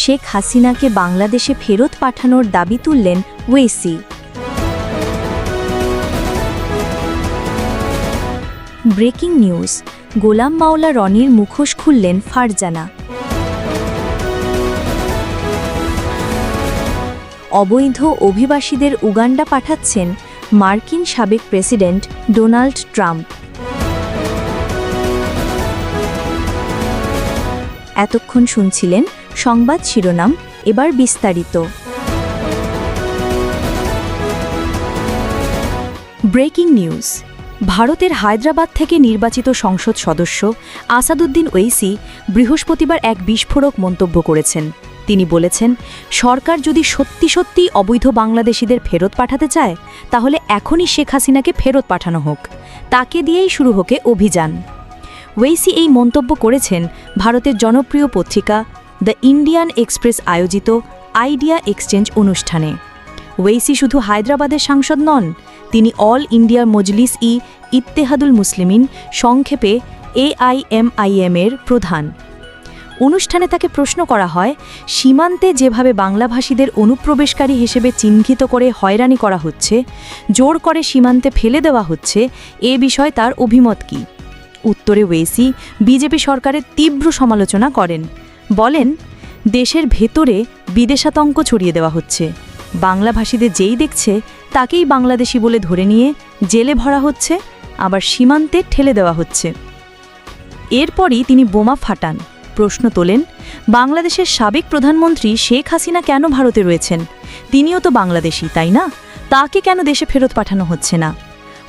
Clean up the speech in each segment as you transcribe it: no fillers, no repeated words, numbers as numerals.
শেখ হাসিনাকে বাংলাদেশে ফেরত পাঠানোর দাবি তুললেন ওয়েসি। ব্রেকিং নিউজ, গোলাম মাওলা রনির মুখোশ খুললেন ফারজানা। অবৈধ অভিবাসীদের উগান্ডা পাঠাচ্ছেন মার্কিন সাবেক প্রেসিডেন্ট ডোনাল্ড ট্রাম্প। এতক্ষণ শুনছিলেন সংবাদ শিরোনাম, এবার বিস্তারিত। ব্রেকিং নিউজ, ভারতের হায়দ্রাবাদ থেকে নির্বাচিত সংসদ সদস্য আসাদুদ্দিন ওয়েসি বৃহস্পতিবার এক বিস্ফোরক মন্তব্য করেছেন। তিনি বলেছেন, সরকার যদি সত্যি সত্যি অবৈধ বাংলাদেশিদের ফেরত পাঠাতে চায় তাহলে এখনই শেখ হাসিনাকে ফেরত পাঠানো হোক, তাকে দিয়েই শুরু হোক অভিযান। ওয়েসি এই মন্তব্য করেছেন ভারতের জনপ্রিয় পত্রিকা দ্য ইন্ডিয়ান এক্সপ্রেস আয়োজিত আইডিয়া এক্সচেঞ্জ অনুষ্ঠানে। ওয়েসি শুধু হায়দ্রাবাদের সাংসদ নন, তিনি অল ইন্ডিয়া মজলিস-ই ইত্তেহাদুল মুসলিমিন, সংক্ষেপে AIMIM-এর প্রধান। অনুষ্ঠানে তাকে প্রশ্ন করা হয়, সীমান্তে যেভাবে বাংলাভাষীদের অনুপ্রবেশকারী হিসেবে চিহ্নিত করে হয়রানি করা হচ্ছে, জোর করে সীমান্তে ফেলে দেওয়া হচ্ছে, এ বিষয়ে তার অভিমত কী? উত্তরে ওয়েসি বিজেপি সরকারের তীব্র সমালোচনা করেন। বলেন, দেশের ভেতরে বিদেশাতঙ্ক ছড়িয়ে দেওয়া হচ্ছে, বাংলাভাষীদের যেই দেখছে তাকেই বাংলাদেশি বলে ধরে নিয়ে জেলে ভরা হচ্ছে, আবার সীমান্তে ঠেলে দেওয়া হচ্ছে। এরপরই তিনি বোমা ফাটান, প্রশ্ন তোলেন, বাংলাদেশের সাবেক প্রধানমন্ত্রী শেখ হাসিনা কেন ভারতে রয়েছেন? তিনিও তো বাংলাদেশি, তাই না? তাকে কেন দেশে ফেরত পাঠানো হচ্ছে না?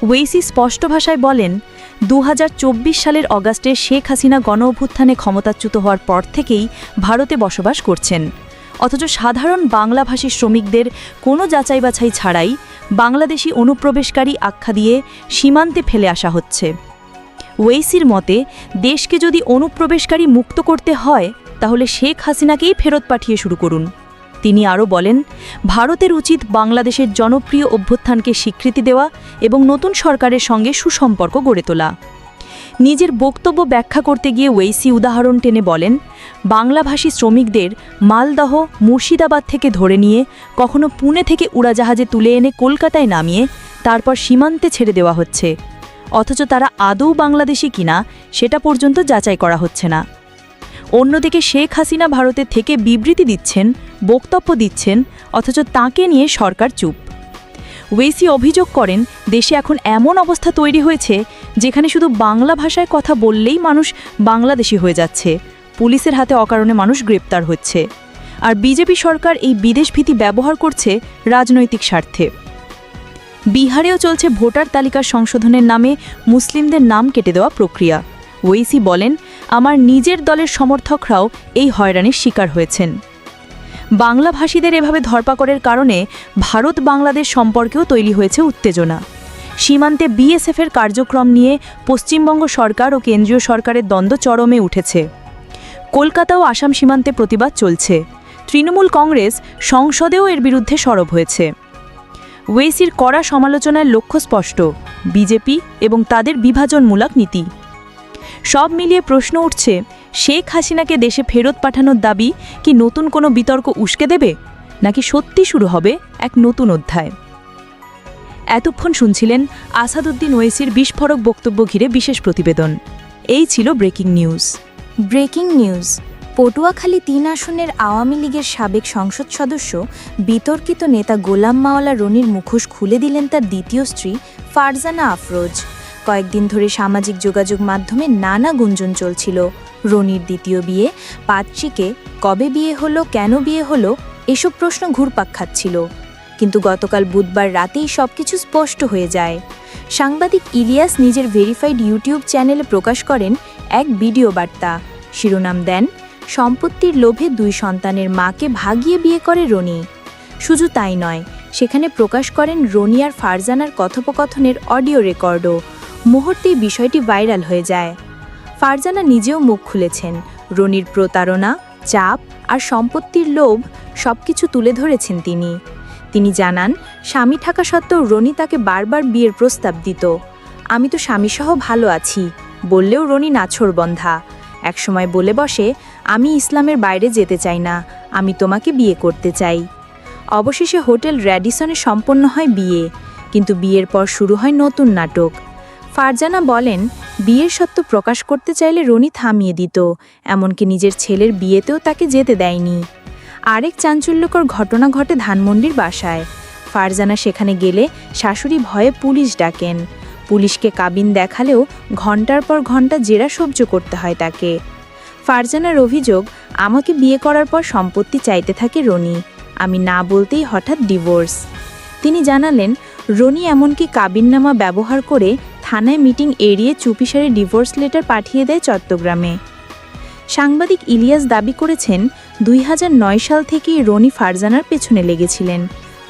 ওয়েসি স্পষ্ট ভাষায় বলেন, 2024 সালের অগাস্টে শেখ হাসিনা গণঅভ্যুত্থানে ক্ষমতাচ্যুত হওয়ার পর থেকেই ভারতে বসবাস করছেন, অথচ সাধারণ বাংলাভাষী শ্রমিকদের কোনো যাচাই বাছাই ছাড়াই বাংলাদেশি অনুপ্রবেশকারী আখ্যা দিয়ে সীমান্তে ফেলে আসা হচ্ছে। ওয়েসির মতে, দেশকে যদি অনুপ্রবেশকারী মুক্ত করতে হয় তাহলে শেখ হাসিনাকেই ফেরত পাঠিয়ে শুরু করুন। তিনি আরও বলেন, ভারতের উচিত বাংলাদেশের জনপ্রিয় অভ্যুত্থানকে স্বীকৃতি দেওয়া এবং নতুন সরকারের সঙ্গে সুসম্পর্ক গড়ে তোলা। নিজের বক্তব্য ব্যাখ্যা করতে গিয়ে ওয়েসি উদাহরণ টেনে বলেন, বাংলাভাষী শ্রমিকদের মালদহ, মুর্শিদাবাদ থেকে ধরে নিয়ে কখনো পুনে থেকে উড়াজাহাজে তুলে এনে কলকাতায় নামিয়ে তারপর সীমান্তে ছেড়ে দেওয়া হচ্ছে, অথচ তারা আদৌ বাংলাদেশি কিনা সেটা পর্যন্ত যাচাই করা হচ্ছে না। অন্যদিকে শেখ হাসিনা ভারতে থেকে বিবৃতি দিচ্ছেন, বক্তব্য দিচ্ছেন, অথচ তাকে নিয়ে সরকার চুপ। ওয়েসি অভিযোগ করেন, দেশে এখন এমন অবস্থা তৈরি হয়েছে যেখানে শুধু বাংলা ভাষায় কথা বললেই মানুষ বাংলাদেশি হয়ে যাচ্ছে, পুলিশের হাতে অকারণে মানুষ গ্রেপ্তার হচ্ছে, আর বিজেপি সরকার এই বিদেশভীতি ব্যবহার করছে রাজনৈতিক স্বার্থে। বিহারেও চলছে ভোটার তালিকার সংশোধনের নামে মুসলিমদের নাম কেটে দেওয়া প্রক্রিয়া। ওয়েসি বলেন, আমার নিজের দলের সমর্থকরাও এই হয়রানির শিকার হয়েছেন। বাংলাভাষীদের এভাবে ধরপাকড়ের কারণে ভারত বাংলাদেশ সম্পর্কেও তৈরি হয়েছে উত্তেজনা। সীমান্তে বিএসএফের কার্যক্রম নিয়ে পশ্চিমবঙ্গ সরকার ও কেন্দ্রীয় সরকারের দ্বন্দ্ব চরমে উঠেছে। কলকাতা ও আসাম সীমান্তে প্রতিবাদ চলছে। তৃণমূল কংগ্রেস সংসদেও এর বিরুদ্ধে সরব হয়েছে। ওয়েসির কড়া সমালোচনার লক্ষ্য স্পষ্ট, বিজেপি এবং তাদের বিভাজনমূলক নীতি। সব মিলিয়ে প্রশ্ন উঠছে, শেখ হাসিনাকে দেশে ফেরত পাঠানোর দাবি কি নতুন কোনো বিতর্ক উস্কে দেবে, নাকি সত্যি শুরু হবে এক নতুন অধ্যায়? এতক্ষণ শুনছিলেন আসাদুদ্দিন ওয়েসির বিস্ফোরক বক্তব্য ঘিরে বিশেষ প্রতিবেদন। এই ছিল breaking news. Breaking news, Patuakhali 3 আসনের আওয়ামী লীগের সাবেক সংসদ সদস্য বিতর্কিত নেতা গোলাম মাওলা রনির মুখোশ খুলে দিলেন তার দ্বিতীয় স্ত্রী ফারজানা আফরোজ। কয়েকদিন ধরে সামাজিক যোগাযোগ মাধ্যমে নানা গুঞ্জন চলছিল। রনির দ্বিতীয় বিয়ে, পাত্রীকে কবে বিয়ে হলো, কেন বিয়ে হলো, এসব প্রশ্ন ঘুরপাক খাচ্ছিল। কিন্তু গতকাল বুধবার রাতেই সবকিছু স্পষ্ট হয়ে যায়। সাংবাদিক ইলিয়াস নিজের ভেরিফাইড ইউটিউব চ্যানেলে প্রকাশ করেন এক ভিডিও বার্তা। শিরোনাম দেন, সম্পত্তির লোভে 2 সন্তানের মাকে ভাগিয়ে বিয়ে করে রনি। শুধু তাই নয়, সেখানে প্রকাশ করেন রনি আর ফারজানার কথোপকথনের অডিও রেকর্ডও। মুহূর্তেই বিষয়টি ভাইরাল হয়ে যায়। ফারজানা নিজেও মুখ খুলেছেন। রনির প্রতারণা, চাপ আর সম্পত্তির লোভ সবকিছু তুলে ধরেছেন তিনি। তিনি জানান, স্বামী থাকা সত্ত্বেও রনি তাকে বারবার বিয়ের প্রস্তাব দিত। আমি তো স্বামীসহ ভালো আছি বললেও রনি নাছোড়বন্ধা। একসময় বলে বসে, আমি ইসলামের বাইরে যেতে চাই না, আমি তোমাকে বিয়ে করতে চাই। অবশেষে হোটেল র্যাডিসনে সম্পন্ন হয় বিয়ে, কিন্তু বিয়ের পর শুরু হয় নতুন নাটক। ফারজানা বলেন, বিয়ের সত্য প্রকাশ করতে চাইলে রনি থামিয়ে দিত, এমনকি নিজের ছেলের বিয়েতেও তাকে যেতে দেয়নি। আরেক চাঞ্চল্যকর ঘটনা ঘটে ধানমন্ডির বাসায়। ফারজানা সেখানে গেলে শাশুড়ি ভয়ে পুলিশ ডাকেন। পুলিশকে কাবিন দেখালেও ঘন্টার পর ঘন্টা জেরা সহ্য করতে হয় তাকে। ফারজানার অভিযোগ, আমাকে বিয়ে করার পর সম্পত্তি চাইতে থাকে রনি, আমি না বলতেই হঠাৎ ডিভোর্স। তিনি জানালেন, রনি এমনকি কাবিননামা ব্যবহার করে থানায় মিটিং এড়িয়ে চুপিসারে ডিভোর্স লেটার পাঠিয়ে দেয় চট্টগ্রামে। সাংবাদিক ইলিয়াস দাবি করেছেন, 2009 সাল থেকেই রনি ফারজানার পেছনে লেগেছিলেন।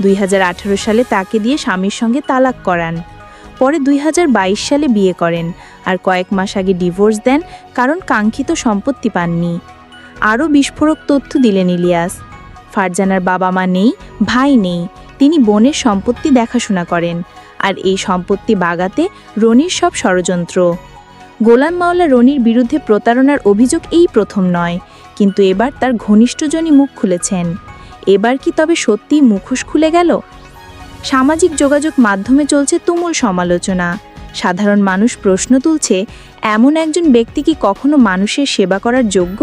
2018 সালে তাকে দিয়ে স্বামীর সঙ্গে তালাক করান। পরে 2022 সালে বিয়ে করেন, আর কয়েক মাস আগে ডিভোর্স দেন কারণ কাঙ্ক্ষিত সম্পত্তি পাননি। আরও বিস্ফোরক তথ্য দিলেন ইলিয়াস। ফারজানার বাবা মা নেই, ভাই নেই, তিনি বোনের সম্পত্তি দেখাশোনা করেন, আর এই সম্পত্তি বাগাতে রনির সব ষড়যন্ত্র। গোলাম মাওলা রনির বিরুদ্ধে প্রতারণার অভিযোগ এই প্রথম নয়, কিন্তু এবার তার ঘনিষ্ঠজনই মুখ খুলেছেন। এবার কি তবে সত্যিই মুখোশ খুলে গেল? সামাজিক যোগাযোগ মাধ্যমে চলছে তুমুল সমালোচনা। সাধারণ মানুষ প্রশ্ন তুলছে, এমন একজন ব্যক্তি কি কখনো মানুষের সেবা করার যোগ্য?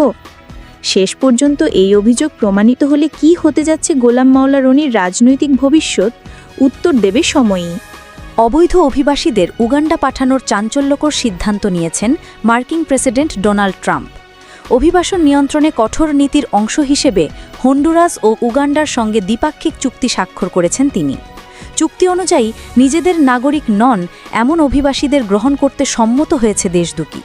শেষ পর্যন্ত এই অভিযোগ প্রমাণিত হলে কি হতে যাচ্ছে গোলাম মাওলা রনির রাজনৈতিক ভবিষ্যৎ, উত্তর দেবে সময়ই। অবৈধ অভিবাসীদের উগান্ডা পাঠানোর চাঞ্চল্যকর সিদ্ধান্ত নিয়েছেন মার্কিন প্রেসিডেন্ট ডোনাল্ড ট্রাম্প। অভিবাসন নিয়ন্ত্রণে কঠোর নীতির অংশ হিসেবে হন্ডুরাস ও উগান্ডার সঙ্গে দ্বিপাক্ষিক চুক্তি স্বাক্ষর করেছেন তিনি। চুক্তি অনুযায়ী নিজেদের নাগরিক নন এমন অভিবাসীদের গ্রহণ করতে সম্মত হয়েছে দেশ দুটি।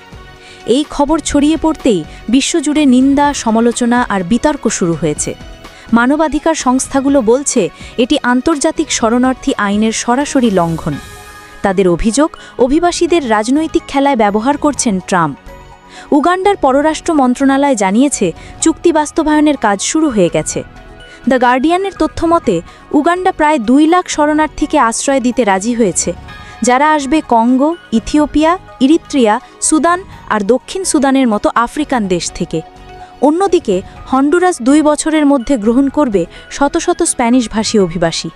এই খবর ছড়িয়ে পড়তেই বিশ্বজুড়ে নিন্দা, সমালোচনা আর বিতর্ক শুরু হয়েছে। মানবাধিকার সংস্থাগুলো বলছে এটি আন্তর্জাতিক শরণার্থী আইনের সরাসরি লঙ্ঘন। তাদের অভিযোগ, অভিবাসীদের রাজনৈতিক খেলায় ব্যবহার করছেন ট্রাম্প। উগান্ডার পররাষ্ট্র মন্ত্রণালয় জানিয়েছে চুক্তি বাস্তবায়নের কাজ শুরু হয়ে গেছে। দ্য গার্ডিয়ানের তথ্যমতে উগান্ডা প্রায় 2 লাখ শরণার্থীকে আশ্রয় দিতে রাজি হয়েছে, যারা আসবে কঙ্গো, ইথিওপিয়া, ইরিত্রিয়া, সুদান আর দক্ষিণ সুদানের মতো আফ্রিকান দেশ থেকে। অন্যদিকে হন্ডুরাস 2 বছরের মধ্যে গ্রহণ করবে শত শত স্প্যানিশভাষী অভিবাসী।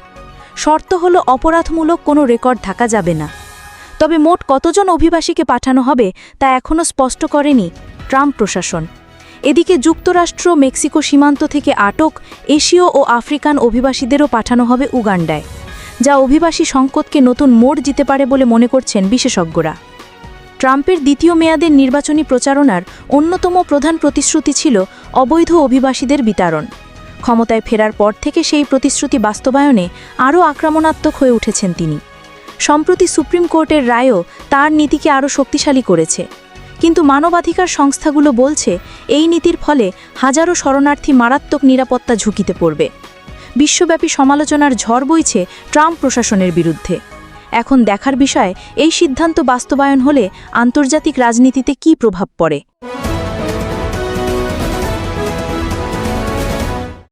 শর্ত হলো অপরাধমূলক কোনো রেকর্ড থাকা যাবে না। তবে মোট কতজন অভিবাসীকে পাঠানো হবে তা এখনও স্পষ্ট করেনি ট্রাম্প প্রশাসন। এদিকে যুক্তরাষ্ট্র, মেক্সিকো সীমান্ত থেকে আটক এশীয় ও আফ্রিকান অভিবাসীদেরও পাঠানো হবে উগান্ডায়, যা অভিবাসী সংকটকে নতুন মোড় দিতে পারে বলে মনে করছেন বিশেষজ্ঞরা। ট্রাম্পের দ্বিতীয় মেয়াদের নির্বাচনী প্রচারণার অন্যতম প্রধান প্রতিশ্রুতি ছিল অবৈধ অভিবাসীদের বিতাড়ন। ক্ষমতায় ফেরার পর থেকে সেই প্রতিশ্রুতি বাস্তবায়নে আরও আক্রমণাত্মক হয়ে উঠেছেন তিনি। সম্প্রতি সুপ্রিম কোর্টের রায়ও তার নীতিকে আরও শক্তিশালী করেছে। কিন্তু মানবাধিকার সংস্থাগুলো বলছে এই নীতির ফলে হাজারো শরণার্থী মারাত্মক নিরাপত্তা ঝুঁকিতে পড়বে। বিশ্বব্যাপী সমালোচনার ঝড় বইছে ট্রাম্প প্রশাসনের বিরুদ্ধে। এখন দেখার বিষয় এই সিদ্ধান্ত বাস্তবায়ন হলে আন্তর্জাতিক রাজনীতিতে কী প্রভাব পড়ে।